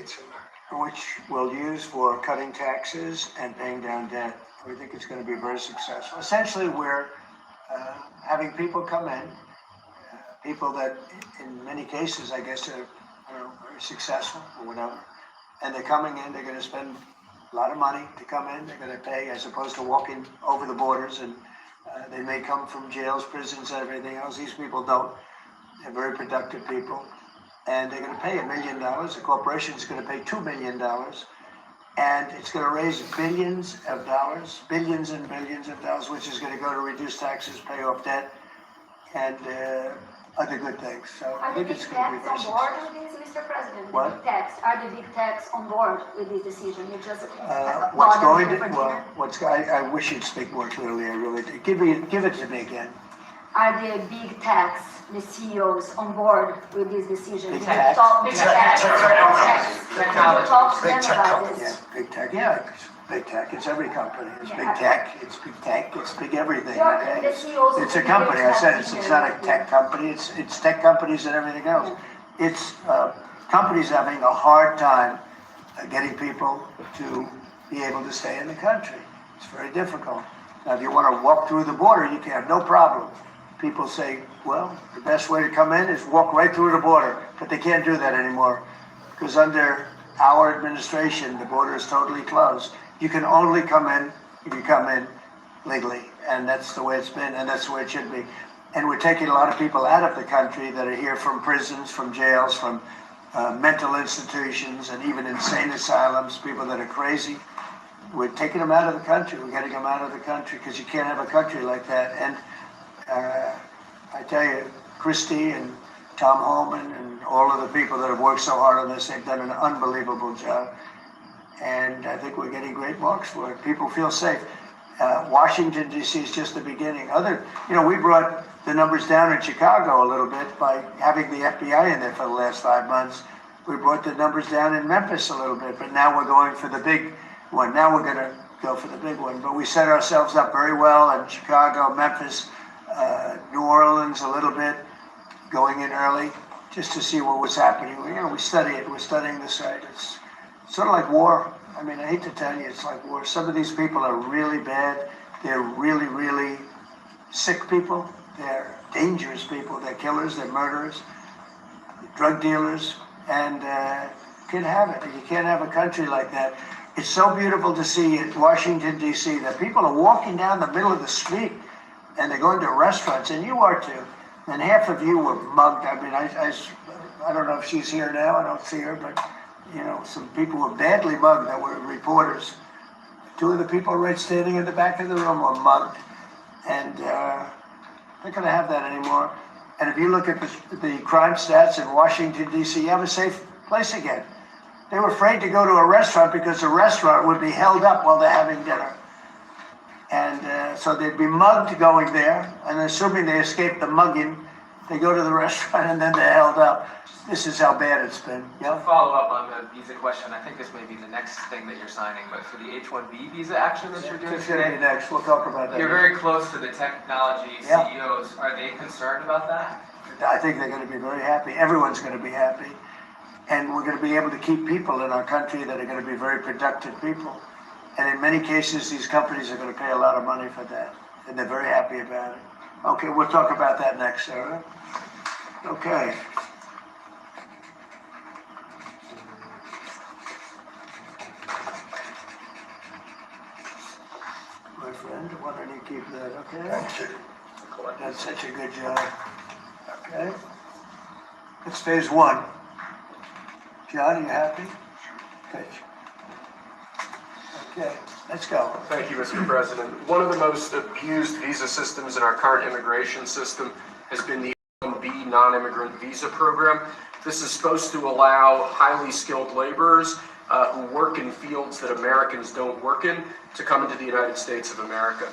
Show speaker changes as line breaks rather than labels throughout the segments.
States of America.
which we'll use for cutting taxes and paying down debt. We think it's going to be very successful. Essentially, we're having people come in, people that in many cases, I guess, are very successful or whatever, and they're coming in, they're going to spend a lot of money to come in, they're going to pay as opposed to walking over the borders, and they may come from jails, prisons, and everything else. These people don't. They're very productive people. And they're going to pay $1 million. The corporation's going to pay $2 million. And it's going to raise billions of dollars, billions and billions of dollars, which is going to go to reduce taxes, pay off debt, and other good things. So I think it's going to be very successful.
Are the big techs on board with this, Mr. President?
What?
The big techs, are the big techs on board with this decision? You just
What's going to, I wish you'd speak more clearly, I really do. Give it to me again.
Are the big techs, the CEOs, on board with this decision?
Big
Did
techs?
you talk to them about
Yeah,
this?
big tech, yeah, it's big tech, it's every company, it's big tech, it's big everything,
Yeah,
okay?
the CEOs
It's a
of the
company, I
big
said
techs
it's not a tech company, it's tech companies and everything else. It's companies having a hard time getting people to be able to stay in the country. It's very difficult. Now, if you want to walk through the border, you can have no problem. People say, well, the best way to come in is walk right through the border, but they can't do that anymore because under our administration, the border is totally closed. You can only come in if you come in legally, and that's the way it's been, and that's the way it should be. And we're taking a lot of people out of the country that are here from prisons, from jails, from mental institutions, and even insane asylums, people that are crazy. We're taking them out of the country. We're getting them out of the country because you can't have a country like that. And I tell you, Christie and Tom Holman and all of the people that have worked so hard on this, they've done an unbelievable job. And I think we're getting great marks for it. People feel safe. Washington, D.C. is just the beginning. We brought the numbers down in Chicago a little bit by having the FBI in there for the last 5 months. We brought the numbers down in Memphis a little bit, but now we're going for the big one. Now we're going to go for the big one. But we set ourselves up very well in Chicago, Memphis, New Orleans a little bit, going in early just to see what was happening. We study it. We're studying the site. It's sort of like war. I mean, I hate to tell you, it's like war. Some of these people are really bad. They're really, really sick people. They're dangerous people. They're killers. They're murderers, drug dealers, and you can't have it. You can't have a country like that. It's so beautiful to see in Washington, D.C., that people are walking down the middle of the street and they're going to restaurants, and you are too. And half of you were mugged. I mean, I don't know if she's here now. I don't see her, but some people were badly mugged that were reporters. 2 of the people right standing in the back of the room were mugged, and they're not going to have that anymore. And if you look at the crime stats in Washington, D.C., you have a safe place again. They were afraid to go to a restaurant because the restaurant would be held up while they're having dinner. And so they'd be mugged going there, and assuming they escaped the mugging, they go to the restaurant and then they're held up. This is how bad it's been.
To follow up on the visa question, I think this may be the next thing that you're signing, but for the H-1B visa action that you're doing today,
next. We'll talk about that.
You're very close to the technology CEOs. Are they concerned about that?
I think they're going to be very happy. Everyone's going to be happy. And we're going to be able to keep people in our country that are going to be very productive people. And in many cases, these companies are going to pay a lot of money for that. And they're very happy about it. Okay, we'll talk about that next, Sarah. Okay. My friend, why don't you keep that, okay?
Thank you.
That's such a good job. Okay. It's phase 1. John, are you happy? Good. Okay, let's go.
Thank you, Mr. President. One of the most abused visa systems in our current immigration system has been the H-1B non-immigrant visa program. This is supposed to allow highly skilled laborers who work in fields that Americans don't work in to come into the United States of America.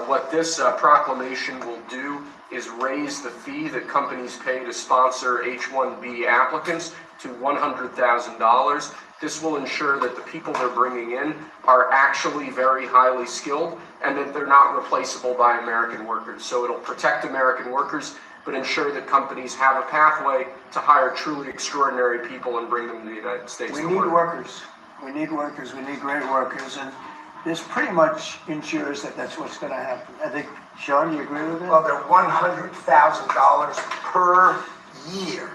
What this proclamation will do is raise the fee that companies pay to sponsor H-1B applicants to $100,000. This will ensure that the people they're bringing in are actually very highly skilled and that they're not replaceable by American workers. So it'll protect American workers but ensure that companies have a pathway to hire truly extraordinary people and bring them to the United States
We
to
need
work.
workers. We need workers. We need great workers. And this pretty much ensures that that's what's going to happen. I think, Sean, do you agree with
Well,
that?
they're $100,000 per year.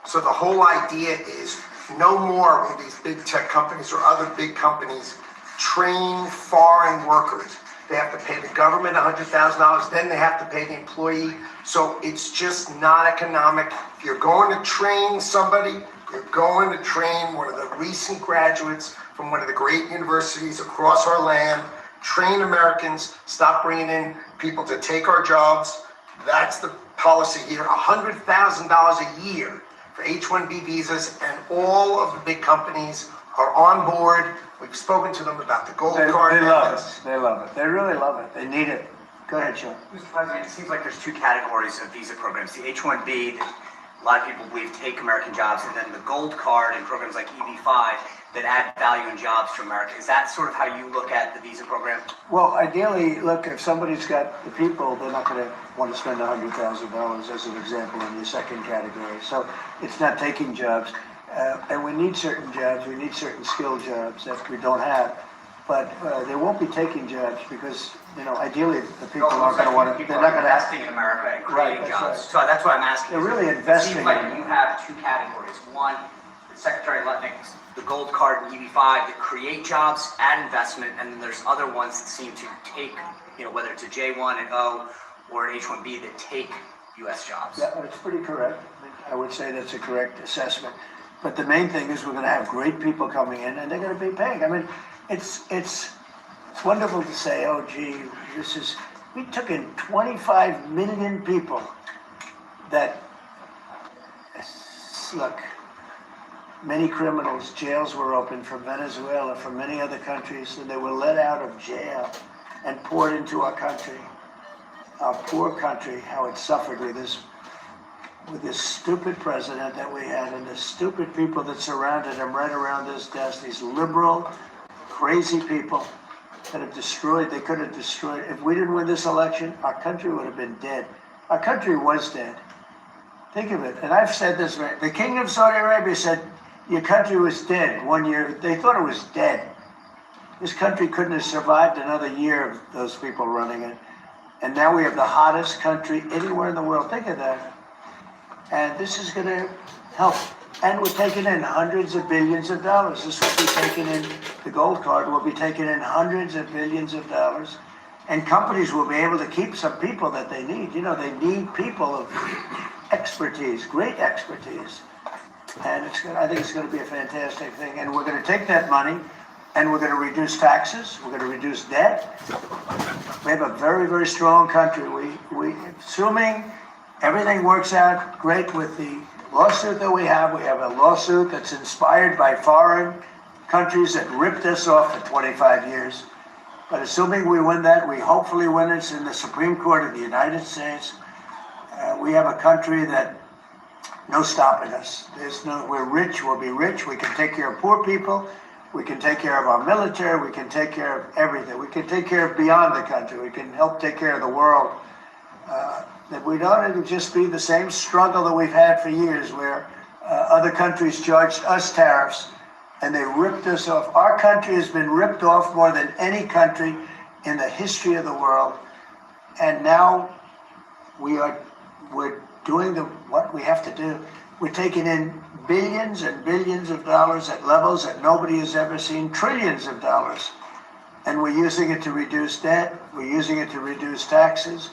So the whole idea is no more will these big tech companies or other big companies train foreign workers. They have to pay the government $100,000, then they have to pay the employee. So it's just not economic. If you're going to train somebody, you're going to train one of the recent graduates from one of the great universities across our land. Train Americans, stop bringing in people to take our jobs. That's the policy here, $100,000 a year for H-1B visas, and all of the big companies are on board. We've spoken to them about the gold card.
They love it. They love it. They really love it. They need it. Go ahead, Sean.
Mr. President, it seems like there's two categories of visa programs. The H-1B, that a lot of people believe take American jobs, and then the gold card and programs like EB-5 that add value and jobs to America. Is that sort of how you look at the visa program?
Well, ideally, look, if somebody's got the people, they're not going to want to spend $100,000 as an example in the second category. So it's not taking jobs. And we need certain jobs. We need certain skilled jobs that we don't have. But they won't be taking jobs because, you know, ideally, the people aren't going to want to,
People
they're not
are
going to
investing in America and creating
Right, that's
jobs.
right.
So that's what I'm asking.
They're really
It
investing
seems like
in it.
you have two categories. One, Secretary Lutnick's, the gold card and EB-5 that create jobs, add investment, and then there's other ones that seem to take, you know, whether it's a J1 and O or an H-1B that take U.S. jobs.
Yeah, it's pretty correct. I would say that's a correct assessment. But the main thing is we're going to have great people coming in, and they're going to be paying. I mean, it's wonderful to say, oh, gee, we took in 25 million people that, look, many criminals, jails were open from Venezuela, from many other countries, and they were let out of jail and poured into our country. Our poor country, how it suffered with this stupid president that we had and the stupid people that surrounded him right around this desk, these liberal, crazy people that have destroyed, they could have destroyed. If we didn't win this election, our country would have been dead. Our country was dead. Think of it. And I've said this, right? The king of Saudi Arabia said, your country was dead 1 year. They thought it was dead. This country couldn't have survived another year of those people running it. And now we have the hottest country anywhere in the world. Think of that. And this is going to help. And we're taking in hundreds of billions of dollars. This will be taken in, the gold card will be taking in hundreds of billions of dollars. And companies will be able to keep some people that they need. You know, they need people of expertise, great expertise. And I think it's going to be a fantastic thing. And we're going to take that money and we're going to reduce taxes. We're going to reduce debt. We have a very, very strong country. We assuming everything works out great with the lawsuit that we have a lawsuit that's inspired by foreign countries that ripped us off for 25 years. But assuming we win that, we hopefully win it in the Supreme Court of the United States. We have a country that no stopping us. We're rich, we'll be rich. We can take care of poor people. We can take care of our military. We can take care of everything. We can take care of beyond the country. We can help take care of the world. That we don't just be the same struggle that we've had for years where other countries charged us tariffs and they ripped us off. Our country has been ripped off more than any country in the history of the world. And now we're doing what we have to do. We're taking in billions and billions of dollars at levels that nobody has ever seen, trillions of dollars. And we're using it to reduce debt. We're using it to reduce taxes.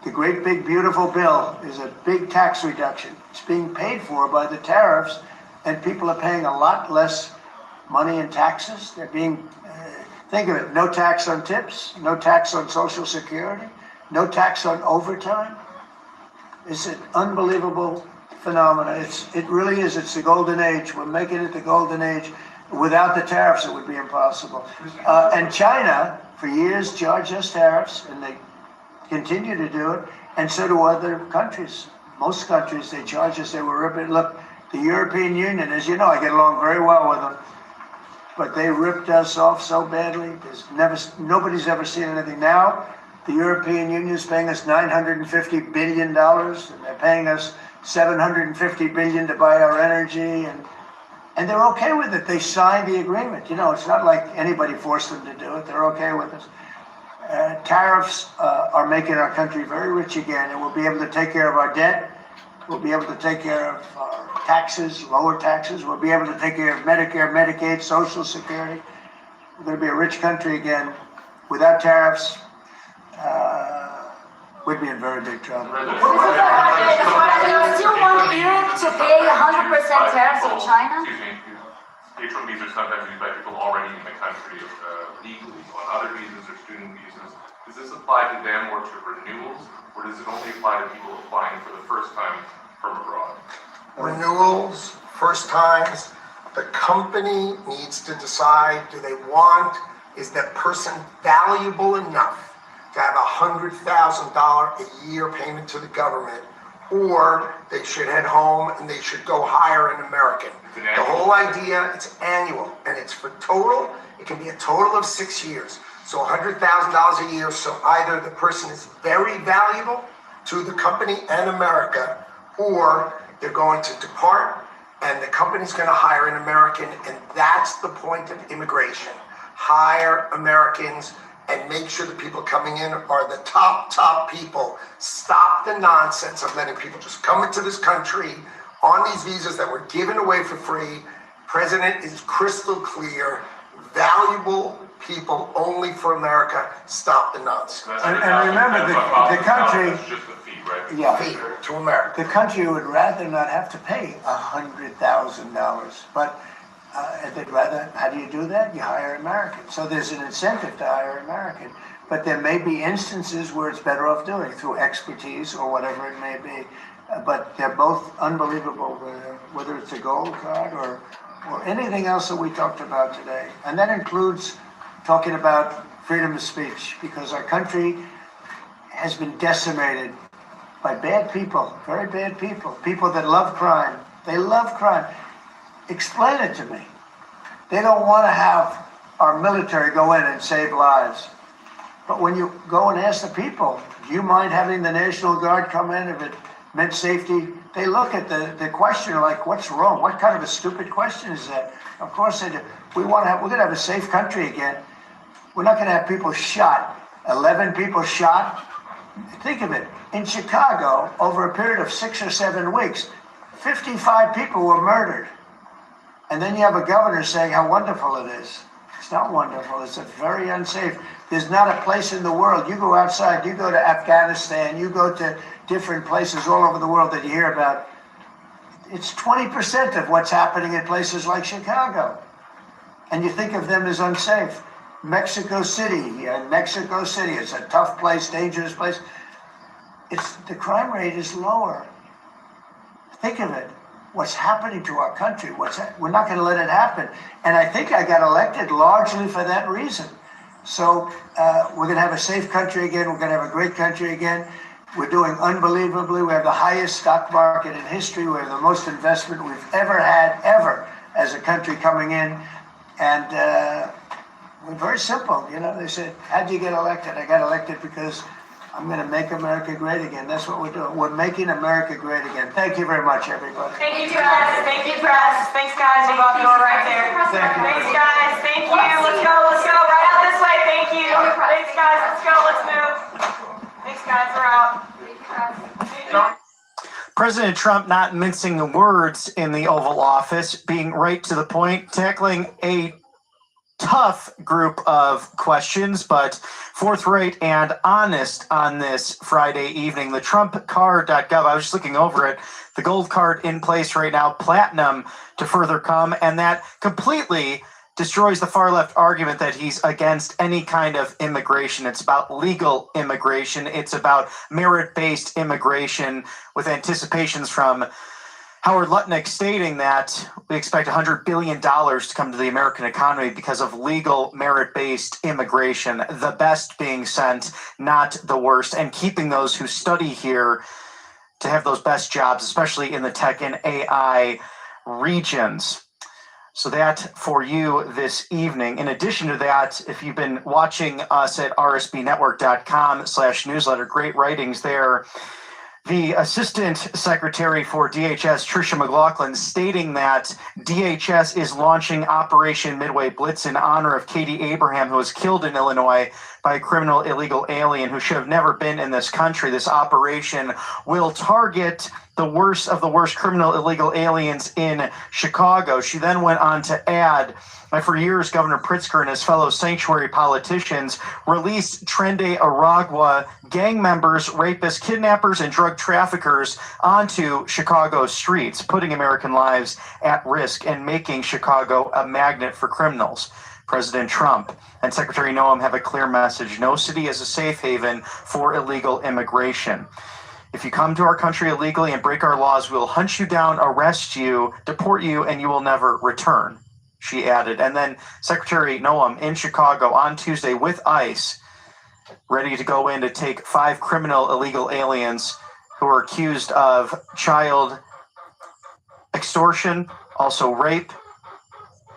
The great big beautiful bill is a big tax reduction. It's being paid for by the tariffs, and people are paying a lot less money in taxes. They're being, think of it, no tax on tips, no tax on Social Security, no tax on overtime. It's an unbelievable phenomenon. It really is. It's the golden age. We're making it the golden age. Without the tariffs, it would be impossible. And China, for years, charged us tariffs, and they continue to do it, and so do other countries. Most countries, they charge us. They were ripping. Look, the European Union, as you know, I get along very well with them, but they ripped us off so badly. Nobody's ever seen anything. Now, The European Union is paying us $950 billion, and they're paying us $750 billion to buy our energy, and they're okay with it. They signed the agreement. You know, it's not like anybody forced them to do it. They're okay with it. Tariffs are making our country very rich again, and we'll be able to take care of our debt. We'll be able to take care of our taxes, lower taxes. We'll be able to take care of Medicare, Medicaid, Social Security. We're going to be a rich country again. Without tariffs, we'd be in very big trouble.
Do you still want Europe to pay 100% tariffs on China?
Excuse me, H-1 visas are sometimes used by people already in the country legally. On other visas or student visas, does this apply to them or to renewals, or does it only apply to people applying for the first time from abroad?
Renewals, first times, the company needs to decide, do they want, is that person valuable enough to have $100,000 a year payment to the government, or they should head home and they should go hire an American. The whole idea, it's annual, and it's for total, it can be a total of 6 years. So $100,000 a year, so either the person is very valuable to the company and America, or they're going to depart and the company's going to hire an American, and that's the point of immigration. Hire Americans and make sure the people coming in are the top people. Stop the nonsense of letting people just come into this country on these visas that were given away for free. President is crystal clear. Valuable people only for America. Stop the nonsense.
And remember, the country,
It's just the fee, right?
yeah,
Fee to America.
the country would rather not have to pay $100,000, but they'd rather, how do you do that? You hire Americans. So there's an incentive to hire American. But there may be instances where it's better off doing it through expertise or whatever it may be. But they're both unbelievable, whether it's a gold card or anything else that we talked about today. And that includes talking about freedom of speech, because our country has been decimated by bad people, very bad people, people that love crime. They love crime. Explain it to me. They don't want to have our military go in and save lives. But when you go and ask the people, do you mind having the National Guard come in if it meant safety? They look at the question like, what's wrong? What kind of a stupid question is that? Of course they do. We're going to have a safe country again. We're not going to have people shot. 11 people shot. Think of it. In Chicago, over a period of 6 or 7 weeks, 55 people were murdered. And then you have a governor saying how wonderful it is. It's not wonderful. It's very unsafe. There's not a place in the world. You go outside, you go to Afghanistan, you go to different places all over the world that you hear about. It's 20% of what's happening in places like Chicago. And you think of them as unsafe. Mexico City, it's a tough place, dangerous place. The crime rate is lower. Think of it. What's happening to our country? We're not going to let it happen. And I think I got elected largely for that reason. So we're going to have a safe country again. We're going to have a great country again. We're doing unbelievably. We have the highest stock market in history. We have the most investment we've ever had, ever, as a country coming in. And we're very simple. You know, they said, how'd you get elected? I got elected because I'm going to make America great again. That's what we're doing. We're making America great again. Thank you very much, everybody.
Thank you, press. Thank you, press. Thanks, guys. We'll go door right there.
Thank you.
Thanks, guys. Thank you. Let's go. Let's go. Right out this way. Thank you. Thanks, guys. Let's go. Let's move. Thanks, guys. We're out.
President Trump not mincing the words in the Oval Office, being right to the point, tackling a tough group of questions, but forthright and honest on this Friday evening. The TrumpCard.gov, I was just looking over it, the gold card in place right now, platinum to further come, and that completely destroys the far left argument that he's against any kind of immigration. It's about legal immigration. It's about merit-based immigration, with anticipations from Howard Lutnick stating that we expect $100 billion to come to the American economy because of legal merit-based immigration, the best being sent, not the worst, and keeping those who study here to have those best jobs, especially in the tech and AI regions. So that for you this evening. In addition to that, if you've been watching us at rsbnetwork.com/newsletter, great writings there. The Assistant Secretary for DHS, Tricia McLaughlin, stating that DHS is launching Operation Midway Blitz in honor of Katie Abraham, who was killed in Illinois by a criminal illegal alien who should have never been in this country. This operation will target the worst of the worst criminal illegal aliens in Chicago. She then went on to add, for years, Governor Pritzker and his fellow sanctuary politicians released Trende Aragua gang members, rapists, kidnappers, and drug traffickers onto Chicago's streets, putting American lives at risk and making Chicago a magnet for criminals. President Trump and Secretary Noem have a clear message. No city is a safe haven for illegal immigration. If you come to our country illegally and break our laws, we will hunt you down, arrest you, deport you, and you will never return, she added. And then Secretary Noem in Chicago on Tuesday with ICE, ready to go in to take 5 criminal illegal aliens who are accused of child extortion, also rape,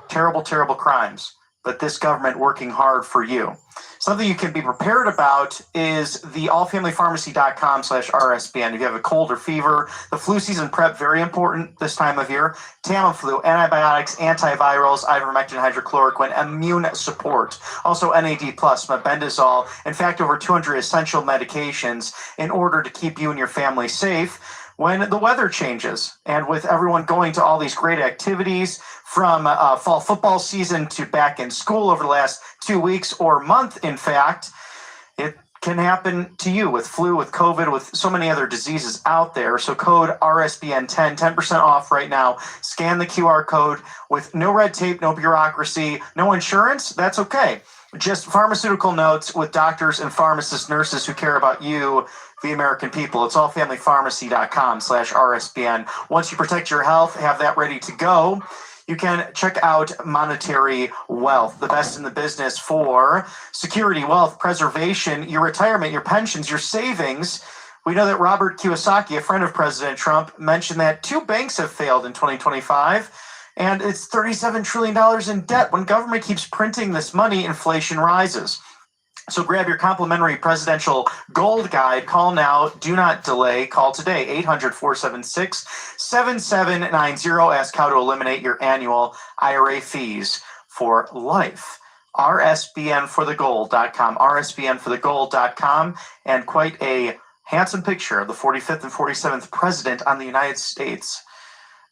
terrible, terrible crimes. But this government working hard for you. Something you can be prepared about is the allfamilypharmacy.com/RSBN. If you have a cold or fever, the flu season prep, very important this time of year. Tamiflu, antibiotics, antivirals, ivermectin, hydrochloroquine, immune support. Also NAD+, mebendazole. In fact, over 200 essential medications in order to keep you and your family safe when the weather changes. And with everyone going to all these great activities, from fall football season to back in school over the last 2 weeks or month, in fact, it can happen to you with flu, with COVID, with so many other diseases out there. So code RSBN10, 10% off right now. Scan the QR code with no red tape, no bureaucracy, no insurance. That's okay. Just pharmaceutical notes with doctors and pharmacists, nurses who care about you, the American people. It's allfamilypharmacy.com/RSBN. Once you protect your health, have that ready to go, you can check out Monetary Wealth, the best in the business for security, wealth, preservation, your retirement, your pensions, your savings. We know that Robert Kiyosaki, a friend of President Trump, mentioned that 2 banks have failed in 2025, and it's $37 trillion in debt. When government keeps printing this money, inflation rises. So grab your complimentary presidential gold guide. Call now. Do not delay. Call today. 800-476-7790. Ask how to eliminate your annual IRA fees for life. RSBNforthegold.com. RSBNforthegold.com. And quite a handsome picture of the 45th and 47th president on the United States.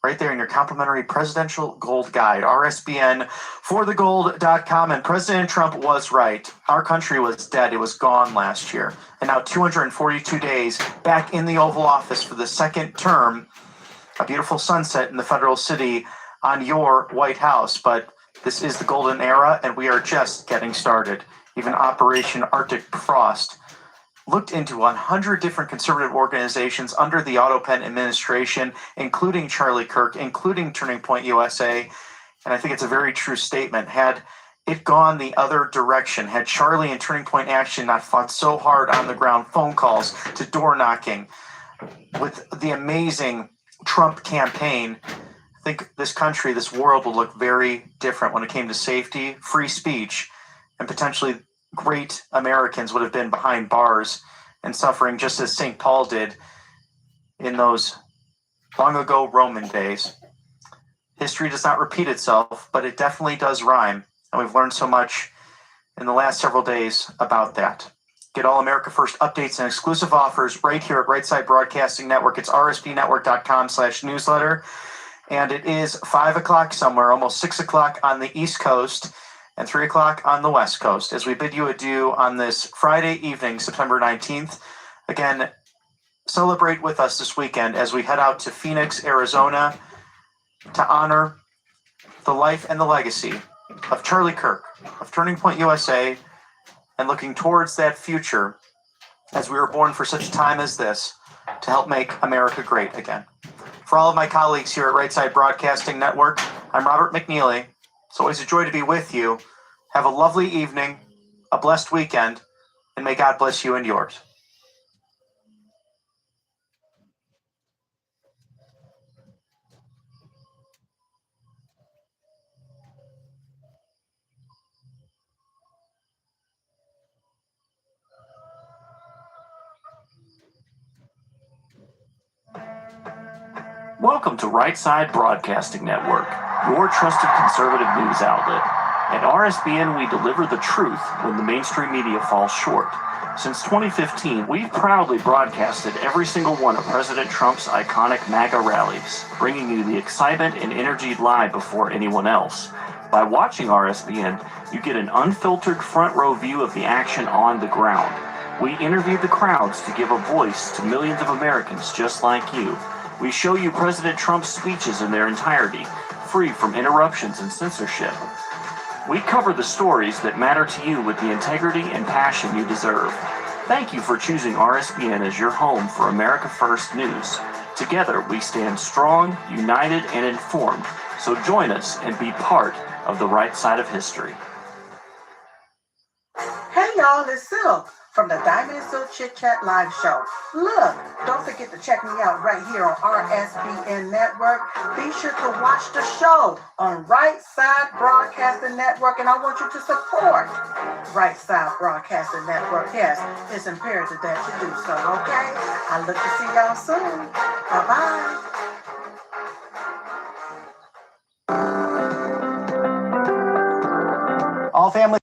Right there in your complimentary presidential gold guide, rsbnforthegold.com. And President Trump was right. Our country was dead. It was gone last year. And now 242 days back in the Oval Office for the second term. A beautiful sunset in the federal city on your White House. But this is the golden era, and we are just getting started. Even Operation Arctic Frost looked into 100 different conservative organizations under the Autopen administration, including Charlie Kirk, including Turning Point USA. And I think it's a very true statement. Had it gone the other direction, had Charlie and Turning Point Action not fought so hard on the ground, phone calls to door knocking with the amazing Trump campaign, I think this country, this world will look very different when it came to safety, free speech, and potentially great Americans would have been behind bars and suffering just as St. Paul did in those long ago Roman days. History does not repeat itself, but it definitely does rhyme. And we've learned so much in the last several days about that. Get all America First updates and exclusive offers right here at Right Side Broadcasting Network. It's rsbnetwork.com/newsletter. And it is 5 o'clock somewhere, almost 6 o'clock on the East Coast, and 3 o'clock on the West Coast, as we bid you adieu on this Friday evening, September 19th. Again, celebrate with us this weekend as we head out to Phoenix, Arizona, to honor the life and the legacy of Charlie Kirk, of Turning Point USA, and looking towards that future as we were born for such a time as this to help make America great again. For all of my colleagues here at Right Side Broadcasting Network, I'm Robert McNeely. It's always a joy to be with you. Have a lovely evening, a blessed weekend, and may God bless you and yours.
Welcome to Right Side Broadcasting Network, your trusted conservative news outlet. At RSBN, we deliver the truth when the mainstream media falls short. Since 2015, we've proudly broadcasted every single one of President Trump's iconic MAGA rallies, bringing you the excitement and energy live before anyone else. By watching RSBN, you get an unfiltered front row view of the action on the ground. We interview the crowds to give a voice to millions of Americans just like you. We show you President Trump's speeches in their entirety, free from interruptions and censorship. We cover the stories that matter to you with the integrity and passion you deserve. Thank you for choosing RSBN as your home for America First News. Together, we stand strong, united, and informed. So join us and be part of the right side of history.
Hey y'all, it's Silk from the Diamond and Silk Chit Chat Live Show. Look, don't forget to check me out right here on RSBN Network. Be sure to watch the show on Right Side Broadcasting Network, and I want you to support Right Side Broadcasting Network. Yes, it's imperative that you do so, okay? I look to see y'all soon. Bye-bye.
All family